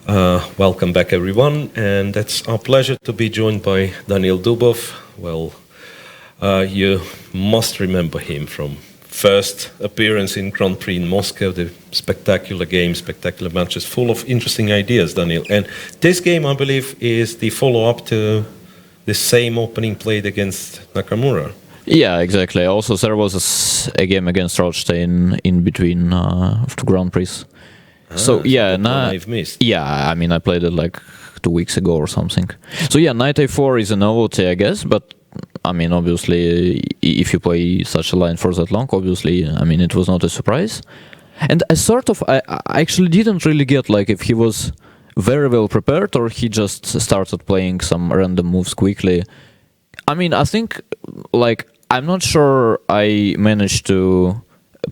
Welcome back, everyone, and it's our pleasure to be joined by Daniil Dubov. Well, you must remember him from first appearance in Grand Prix in Moscow, the spectacular game, spectacular matches, full of interesting ideas, Daniil. And this game, I believe, is the follow-up to the same opening played against Nakamura. Yeah, exactly. Also, there was a game against Rothstein in between two Grand Prix. So yeah, I've missed. Yeah, I mean, I played it like 2 weeks ago or something. So yeah, Knight A4 is a novelty, I guess, but I mean, obviously, if you play such a line for that long, obviously, I mean, it was not a surprise. And I actually didn't really get like if he was very well prepared or he just started playing some random moves quickly. I mean, I think like I'm not sure I managed to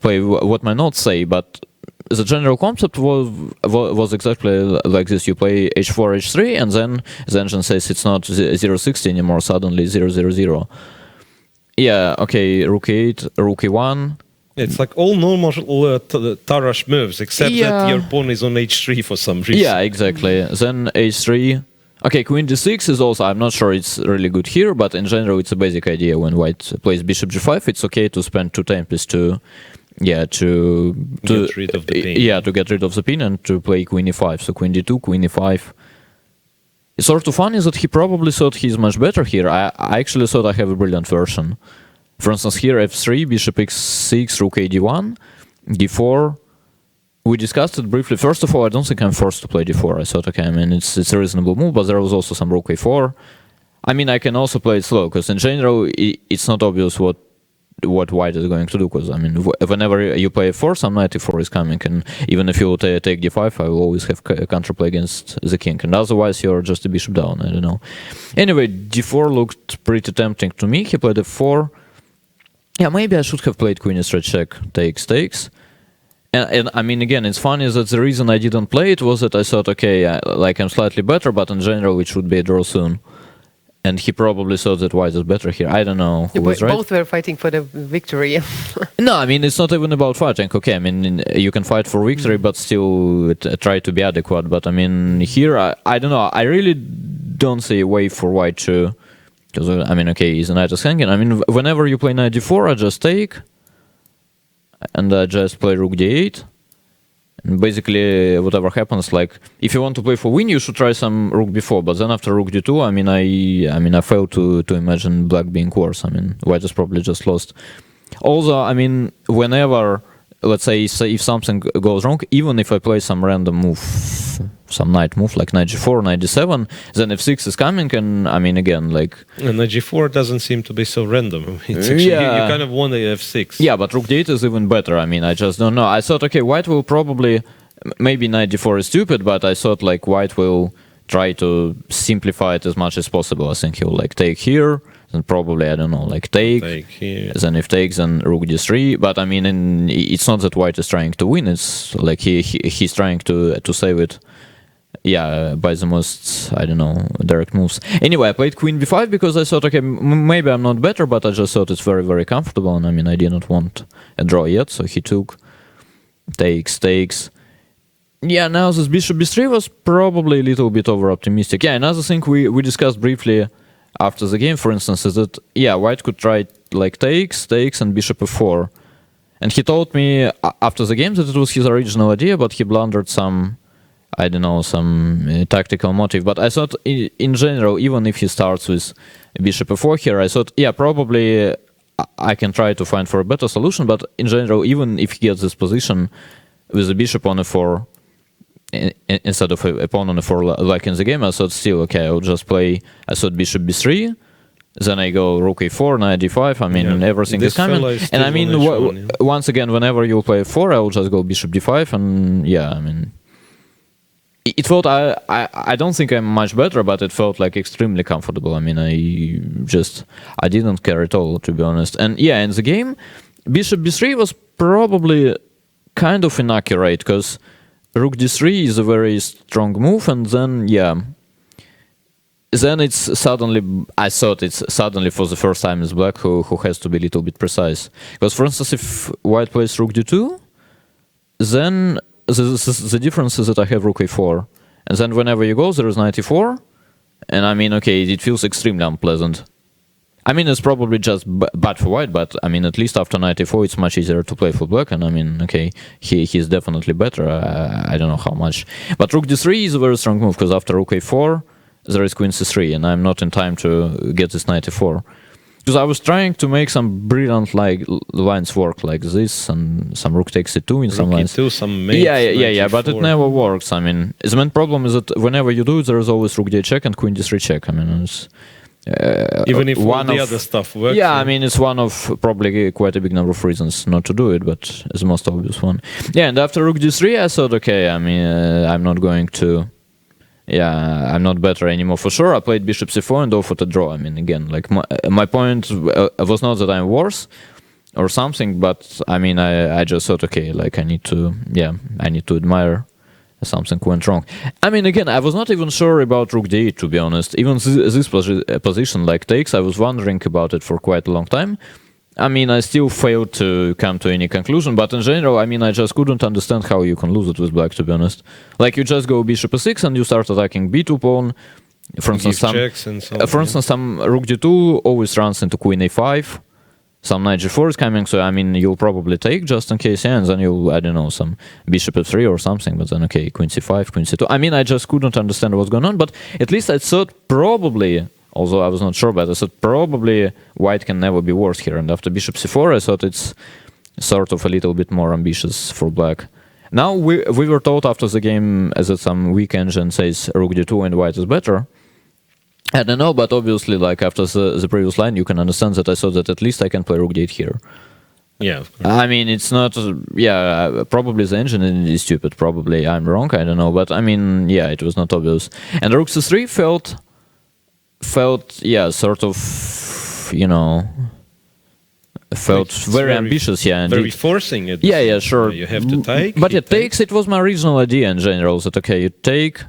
play what my notes say, but the general concept was exactly like this. You play h4, h3, and then the engine says it's not 060 anymore, suddenly 000. Yeah, okay, rook 8, rook e1. It's like all normal Tarrasch moves, except that your pawn is on h3 for some reason. Yeah, exactly. Then h3. Okay, queen d6 is also, I'm not sure it's really good here, but in general it's a basic idea. When white plays bishop g5, it's okay to spend 2 tempes to get rid of the pin. Yeah, to get rid of the pin and to play queen e5. So queen d2, queen e5. It's sort of funny that he probably thought he's much better here. I actually thought I have a brilliant version. For instance, here f3, bishop x6, rook a d1, d4. We discussed it briefly. First of all, I don't think I'm forced to play d4. I thought, okay, I mean, it's a reasonable move, but there was also some rook a4. I mean, I can also play it slow, because in general, it's not obvious what white is going to do, because I mean, whenever you play f4, some knight e4 is coming, and even if you take d5, I will always have counterplay against the king, and otherwise you're just a bishop down. I don't know. Anyway, d4 looked pretty tempting to me. He played f4. Yeah, maybe I should have played queen e3 check, takes. And I mean, again, it's funny that the reason I didn't play it was that I thought, okay, like I'm slightly better, but in general it should be a draw soon. And he probably thought that white is better here. I don't know who was right. Both were fighting for the victory. No, I mean, it's not even about fighting. Okay, I mean, you can fight for victory, but still try to be adequate. But I mean, here, I don't know. I really don't see a way for white to... Because, I mean, okay, he's a knight is hanging. I mean, whenever you play knight d4, I just take. And I just play rook d8. And basically, whatever happens, like, if you want to play for win, you should try some rook b4. But then after rook d2, I mean, I fail to imagine black being worse. I mean, white is probably just lost. Also, I mean, whenever, let's say, if something goes wrong, even if I play some random move, some knight move, like knight g4, knight d7, then f6 is coming, and I mean, again, like... And knight g4 doesn't seem to be so random. It's actually, you kind of want a f6. Yeah, but rook d8 is even better. I mean, I just don't know. I thought, okay, white will probably... Maybe knight d4 is stupid, but I thought, like, white will try to simplify it as much as possible. I think he'll, like, take here, then probably, I don't know, like, take here. Then if takes, then rook d3. But, I mean, it's not that white is trying to win. It's like he's trying to save it. Yeah, by the most, I don't know, direct moves. Anyway, I played queen b5 because I thought, okay, maybe I'm not better, but I just thought it's very, very comfortable. And I mean, I didn't want a draw yet, so he took, takes. Yeah, now this bishop b3 was probably a little bit over-optimistic. Yeah, another thing we discussed briefly after the game, for instance, is that, yeah, white could try, like, takes, and bishop f4. And he told me after the game that it was his original idea, but he blundered some... I don't know, some tactical motive. But I thought, in general, even if he starts with bishop f4 here, I thought, yeah, probably I can try to find for a better solution. But in general, even if he gets this position with a bishop on f4 instead of a pawn on f4 like in the game, I thought still, okay, I'll just play, I thought bishop b3, then I go rook a4, knight d5, I mean, everything is coming. And I mean, once again, whenever you play f4, I will just go bishop d5, and yeah, I mean... It felt, I don't think I'm much better, but it felt like extremely comfortable. I mean, I didn't care at all, to be honest. And yeah, in the game, bishop b3 was probably kind of inaccurate, because rook d3 is a very strong move, and then, yeah, then it's suddenly, I thought it's suddenly for the first time it's black who has to be a little bit precise. Because, for instance, if white plays rook d2, then the difference is that I have rook a4, And then whenever you go, there is 94. And I mean, okay, it feels extremely unpleasant. I mean, it's probably just bad for white, but I mean, at least after 94, it's much easier to play for black. And I mean, okay, he's definitely better. I don't know how much. But rook d3 is a very strong move, because after rook a4, there is queen c3, and I'm not in time to get this 94. Because I was trying to make some brilliant lines work like this, and some rook takes c2 in some lines. Rook e2, some mate, yeah, but it never works. I mean, the main problem is that whenever you do it, there is always rook d check and queen d3 check. I mean, it's... even if all the other stuff works. Yeah, I mean, it's one of probably quite a big number of reasons not to do it, but it's the most obvious one. Yeah, and after rook d3, I thought, okay, I mean, I'm not going to... Yeah, I'm not better anymore for sure. I played bishop c4 and offered a draw. I mean, again, like my point was not that I'm worse or something, but I mean, I just thought, okay, like I need to admire something went wrong. I mean, again, I was not even sure about rook d8, to be honest. Even this position, like takes, I was wondering about it for quite a long time. I mean, I still failed to come to any conclusion, but in general, I mean, I just couldn't understand how you can lose it with black, to be honest. Like, you just go bishop e6 and you start attacking b2 pawn. For instance, some rook d2 always runs into queen a5. Some knight g4 is coming, so I mean, you'll probably take just in case, yeah, and then you'll, I don't know, some bishop f3 or something, but then, okay, queen c5, queen c2. I mean, I just couldn't understand what's going on, but at least I thought probably... Although I was not sure, but I thought probably white can never be worse here. And after bishop c4, I thought it's sort of a little bit more ambitious for black. Now, we were told after the game that some weak engine says rook d2 and white is better. I don't know, but obviously, like after the previous line, you can understand that I thought that at least I can play rook d8 here. Yeah, of course. I mean, it's not... Yeah, probably the engine is stupid. Probably I'm wrong, I don't know. But I mean, yeah, it was not obvious. And rook c3 felt, yeah, sort of, you know, felt very ambitious, yeah. And very forcing it. Yeah, sure. You have to take. But it takes, it was my original idea in general, that, okay, you take.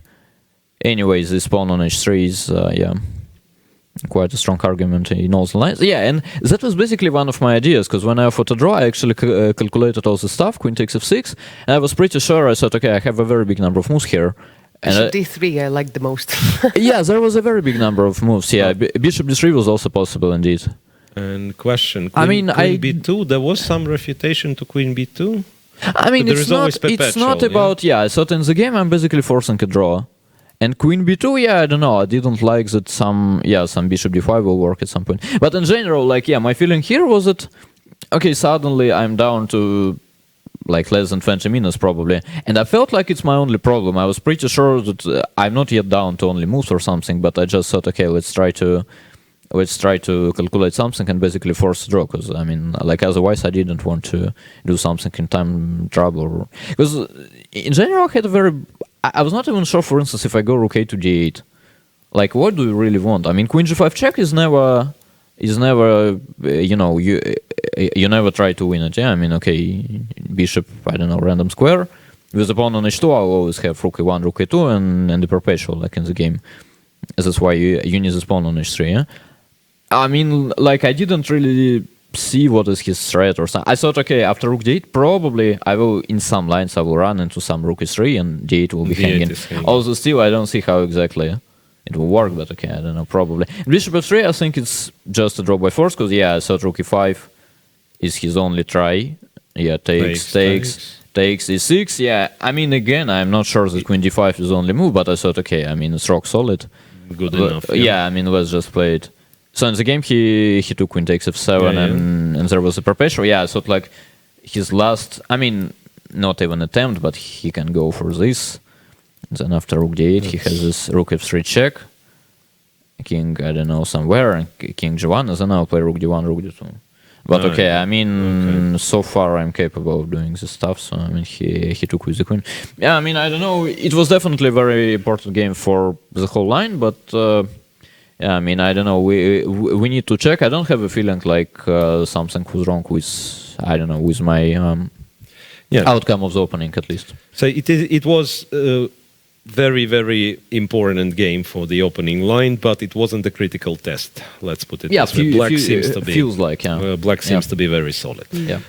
Anyways, this pawn on h3 is, yeah, quite a strong argument in all the lines. Yeah, and that was basically one of my ideas, because when I offered a draw, I actually calculated all the stuff, queen takes f6, and I was pretty sure, I thought, okay, I have a very big number of moves here. Bishop d3 I like the most. Yeah, there was a very big number of moves. Yeah, bishop d3 was also possible indeed. And question, queen b2, there was some refutation to queen b2? I mean, it's not about, yeah, I thought in the game I'm basically forcing a draw. And queen b2, yeah, I don't know, I didn't like that some bishop d5 will work at some point. But in general, like, yeah, my feeling here was that, okay, suddenly I'm down to... like less than 20 minutes probably, and I felt like it's my only problem. I was pretty sure that I'm not yet down to only moves or something, but I just thought, okay, let's try to calculate something and basically force a draw, because I mean, like, otherwise I didn't want to do something in time trouble, because in general I had I was not even sure, for instance, if I go rook a to d8, like, what do you really want? I mean, queen g5 check is never you know, you never try to win it. Yeah, I mean, okay, bishop, I don't know, random square. With the pawn on h2, I'll always have rook e1, rook e2, and the perpetual, like in the game. That's why you need this pawn on h3, yeah? I mean, like, I didn't really see what is his threat or something. I thought, okay, after rook d8, probably I will, in some lines, I will run into some rook e3, and d8 will be hanging. Also, still, I don't see how exactly... it will work, but okay, I don't know, probably. Bishop f3, I think it's just a draw by force, because, yeah, I thought rook e5 is his only try. Yeah, takes e6, yeah. I mean, again, I'm not sure that queen d5 is the only move, but I thought, okay, I mean, it's rock solid. Good enough. Yeah, I mean, let's just play it. So in the game, he took queen takes f7, and there was a perpetual. Yeah, I thought, like, his last, I mean, not even attempt, but he can go for this. Then after rook d8, he has this rook f3 check, king, I don't know, somewhere, and king g1, and then I'll play rook d1, rook d2. But okay, I mean, so far I'm capable of doing this stuff, so I mean, he took with the queen. Yeah, I mean, I don't know, it was definitely a very important game for the whole line, but yeah, I mean, I don't know, we need to check. I don't have a feeling like something was wrong with, I don't know, with my outcome of the opening, at least. So it was... very, very important game for the opening line, but it wasn't a critical test. Let's put it this way. Black seems to be, feels like, Black seems to be very solid. Yeah.